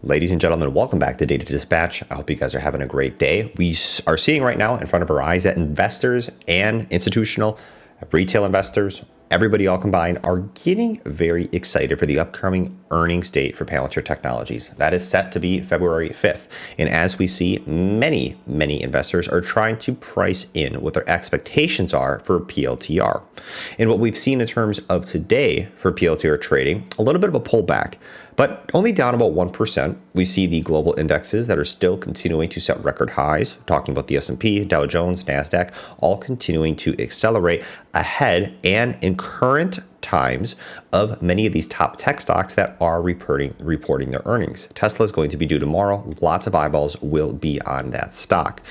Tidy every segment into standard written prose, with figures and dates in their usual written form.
Ladies and gentlemen, welcome back to Data Dispatch. I hope you guys are having a great day. We are seeing right now in front of our eyes that investors and institutional, retail investors, everybody all combined are getting very excited for the upcoming earnings date for Palantir Technologies. That is set to be February 5th. And as we see, many investors are trying to price in what their expectations are for PLTR. And what we've seen in terms of today for PLTR trading, a little bit of a pullback, but only down about 1%. We see the global indexes that are still continuing to set record highs, talking about the S&P, Dow Jones, NASDAQ, all continuing to accelerate ahead and in current times of many of these top tech stocks that are reporting their earnings. Tesla is going to be due tomorrow. Lots of eyeballs will be on that stock.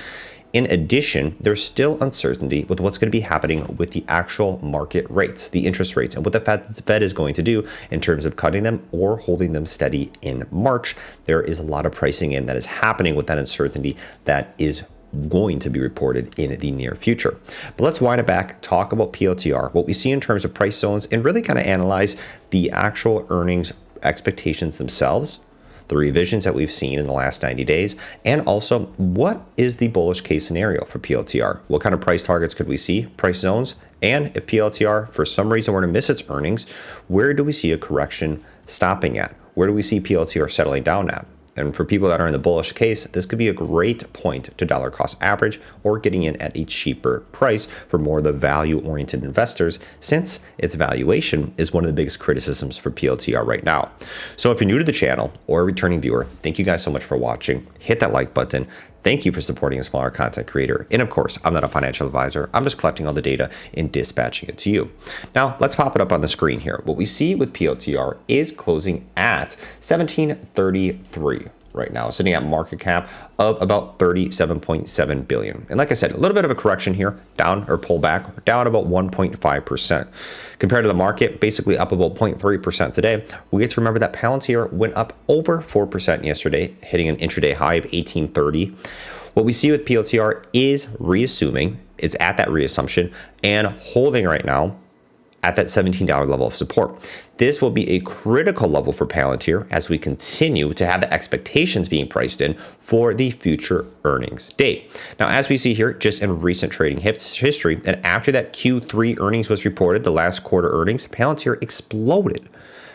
In addition, there's still uncertainty with what's going to be happening with the actual market rates, the interest rates, and what the Fed is going to do in terms of cutting them or holding them steady in March. There is a lot of pricing in that is happening with that uncertainty that is going to be reported in the near future. But let's wind it back, talk about PLTR, what we see in terms of price zones, and really kind of analyze the actual earnings expectations themselves, the revisions that we've seen in the last 90 days, and also what is the bullish case scenario for PLTR? What kind of price targets could we see, price zones, and if PLTR for some reason were to miss its earnings, where do we see a correction stopping at? Where do we see PLTR settling down at? And for people that are in the bullish case, this could be a great point to dollar cost average or getting in at a cheaper price for more of the value-oriented investors, since its valuation is one of the biggest criticisms for PLTR right now. So if you're new to the channel or a returning viewer, thank you guys so much for watching. Hit that like button. Thank you for supporting a smaller content creator. And of course, I'm not a financial advisor. I'm just collecting all the data and dispatching it to you. Now, let's pop it up on the screen here. What we see with PLTR is closing at 1733 right now, sitting at market cap of about 37.7 billion. And like I said, a little bit of a correction here, down or pullback, down about 1.5%. Compared to the market, basically up about 0.3% today. We get to remember that Palantir went up over 4% yesterday, hitting an intraday high of 1830. What we see with PLTR is reassuming, it's at that reassumption and holding right now at that $17 level of support. This will be a critical level for Palantir as we continue to have the expectations being priced in for the future earnings date. Now, as we see here, just in recent trading history, and after that Q3 earnings was reported, the last quarter earnings, Palantir exploded,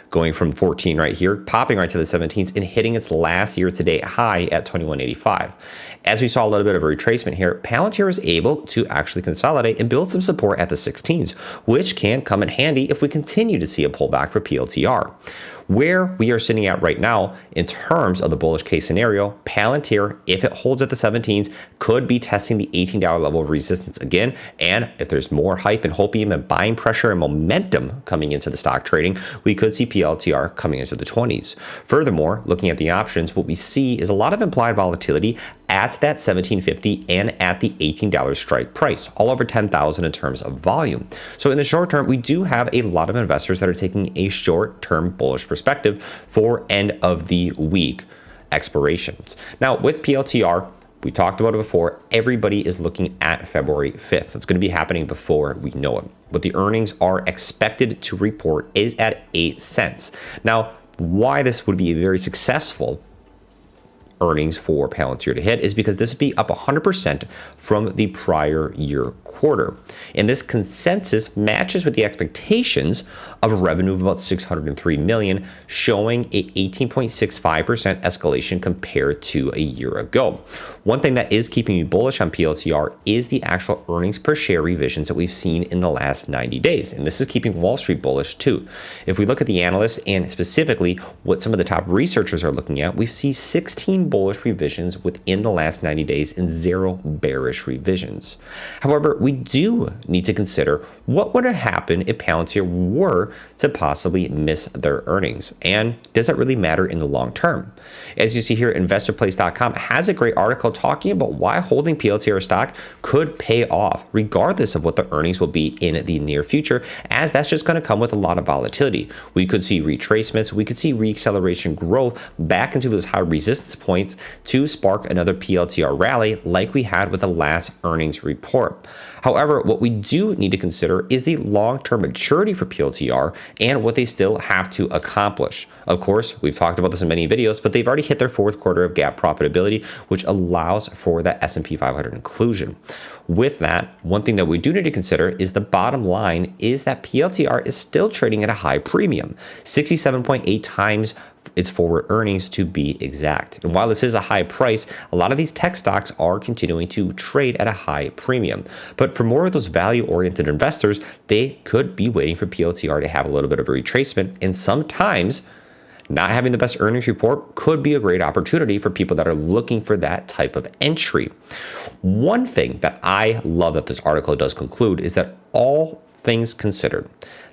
going from 14 right here, popping right to the 17s and hitting its last year to date high at 2185. As we saw a little bit of a retracement here, Palantir is able to actually consolidate and build some support at the 16s, which can come in handy if we continue to see a pullback for PLTR. Where we are sitting at right now in terms of the bullish case scenario, Palantir, if it holds at the 17s, could be testing the $18 level of resistance again. And if there's more hype and hopium and buying pressure and momentum coming into the stock trading, we could see PLTR coming into the 20s. Furthermore, looking at the options, what we see is a lot of implied volatility at that $17.50 and at the $18 strike price, all over 10,000 in terms of volume. So in the short term, we do have a lot of investors that are taking a short-term bullish perspective for end of the week expirations. Now with PLTR, we talked about it before, everybody is looking at February 5th. It's going to be happening before we know it. What the earnings are expected to report is at 8 cents. Now, why this would be a very successful earnings for Palantir to hit is because this would be up 100% from the prior year quarter. And this consensus matches with the expectations of a revenue of about 603 million, showing a 18.65% escalation compared to a year ago. One thing that is keeping me bullish on PLTR is the actual earnings per share revisions that we've seen in the last 90 days. And this is keeping Wall Street bullish too. If we look at the analysts and specifically what some of the top researchers are looking at, we see 16 bullish revisions within the last 90 days and 0 bearish revisions. However, we do need to consider what would have happened if Palantir were to possibly miss their earnings. And does that really matter in the long term? As you see here, investorplace.com has a great article talking about why holding PLTR stock could pay off regardless of what the earnings will be in the near future, as that's just going to come with a lot of volatility. We could see retracements, we could see reacceleration growth back into those high resistance points points to spark another PLTR rally like we had with the last earnings report. However, what we do need to consider is the long-term maturity for PLTR and what they still have to accomplish. Of course, we've talked about this in many videos, but they've already hit their fourth quarter of GAAP profitability, which allows for that S&P 500 inclusion. With that, one thing that we do need to consider is the bottom line is that PLTR is still trading at a high premium, 67.8 times its forward earnings to be exact. And while this is a high price, a lot of these tech stocks are continuing to trade at a high premium. But for more of those value-oriented investors, they could be waiting for PLTR to have a little bit of a retracement, and sometimes not having the best earnings report could be a great opportunity for people that are looking for that type of entry. One thing that I love that this article does conclude is that all things considered,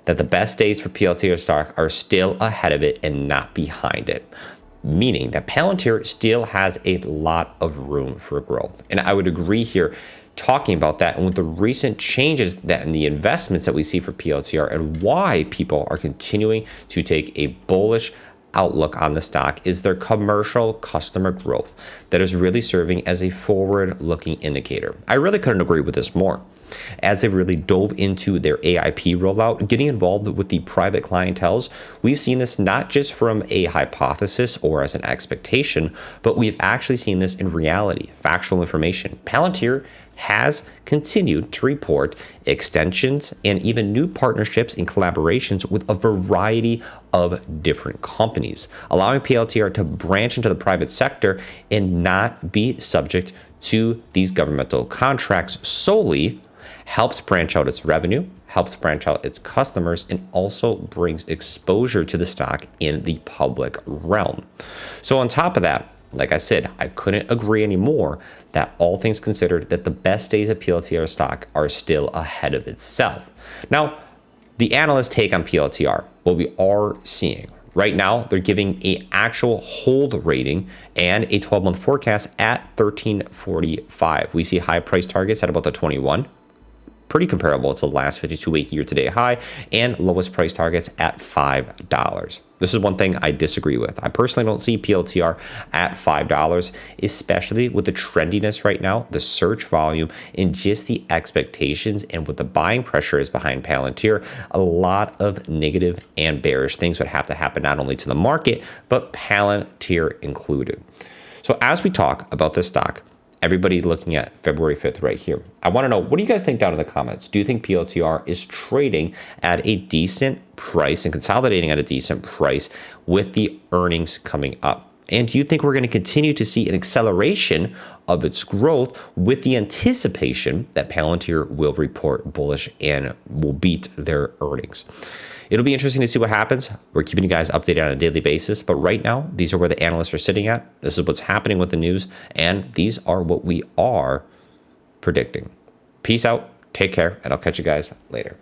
that the best days for PLTR stock are still ahead of it and not behind it, meaning that Palantir still has a lot of room for growth. And I would agree here talking about that, and with the recent changes that in the investments that we see for PLTR and why people are continuing to take a bullish outlook on the stock is their commercial customer growth that is really serving as a forward-looking indicator. I really couldn't agree with this more. As they really dove into their AIP rollout, getting involved with the private clienteles, we've seen this not just from a hypothesis or as an expectation, but we've actually seen this in reality, factual information. Palantir has continued to report extensions and even new partnerships and collaborations with a variety of different companies, allowing PLTR to branch into the private sector and not be subject to these governmental contracts solely. Helps branch out its revenue, helps branch out its customers, and also brings exposure to the stock in the public realm. So on top of that, like I said, I couldn't agree anymore that all things considered, that the best days of PLTR stock are still ahead of itself. Now, the analyst take on PLTR, what we are seeing right now, they're giving an actual hold rating and a 12-month forecast at 1345. We see high price targets at about the 21. Pretty comparable to the last 52-week year-to-date high, and lowest price targets at $5. This is one thing I disagree with. I personally don't see PLTR at $5, especially with the trendiness right now, the search volume, and just the expectations, and what the buying pressure is behind Palantir. A lot of negative and bearish things would have to happen not only to the market, but Palantir included. So as we talk about this stock, everybody looking at February 5th right here, I want to know, what do you guys think down in the comments? Do you think PLTR is trading at a decent price and consolidating at a decent price with the earnings coming up? And do you think we're going to continue to see an acceleration of its growth with the anticipation that Palantir will report bullish and will beat their earnings? It'll be interesting to see what happens. We're keeping you guys updated on a daily basis, but right now, these are where the analysts are sitting at. This is what's happening with the news, and these are what we are predicting. Peace out, take care, and I'll catch you guys later.